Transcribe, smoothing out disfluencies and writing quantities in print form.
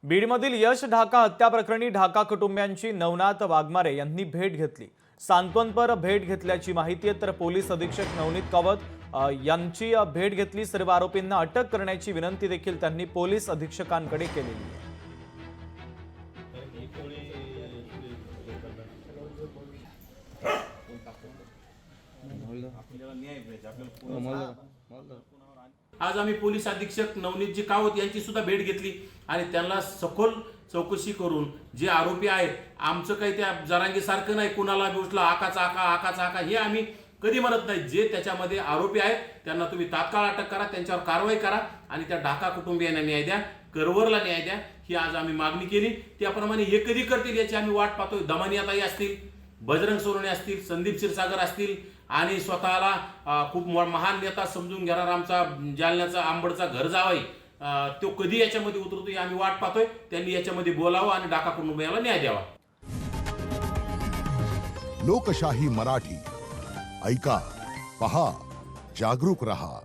बीडमधील यश ढाका हत्या प्रकरणी ढाका कुटुंबियांची नवनाथ वाघमारे यांनी भेट घेतली। सांत्वनपर भेट घेतल्याची माहिती आहे, तर पोलीस अधीक्षक नवनीत कावत यांची भेट घेतली। सर्व आरोपींना अटक करण्याची विनंती देखील त्यांनी पोलीस अधीक्षकांकडे केलेली आहे। आज आम्ही पोलीस अधीक्षक नवनीतजी कावत यांची सुद्धा भेट घेतली आणि त्यांना सखोल चौकशी करून जे आरोपी आहेत, आमचं काही त्या जरांगीसारखं नाही कुणाला उचला आकाचा आका हे आम्ही कधी म्हणत नाही। जे त्याच्यामध्ये आरोपी आहेत त्यांना तुम्ही तात्काळ अटक करा, त्यांच्यावर कारवाई करा आणि त्या ढाका कुटुंबियांना न्याय द्या, करवरला न्याय द्या, ही आज आम्ही मागणी केली। त्याप्रमाणे हे कधी करतील याची आम्ही वाट पाहतोय। दमानियाताई असतील, बजरंग सोनवणे असतील, संदीप क्षीरसागर असतील आणि स्वतःला खूप महान नेता समजून घेणारा आमचा जालन्याचा आंबडचा घर जावाई, तो कधी याच्यामध्ये उतरतो आम्ही वाट पाहतोय। त्यांनी याच्यामध्ये बोलावं आणि ढाका कुटुंबियाला न्याय द्यावा। लोकशाही मराठी ऐका, पहा, जागरूक रहा।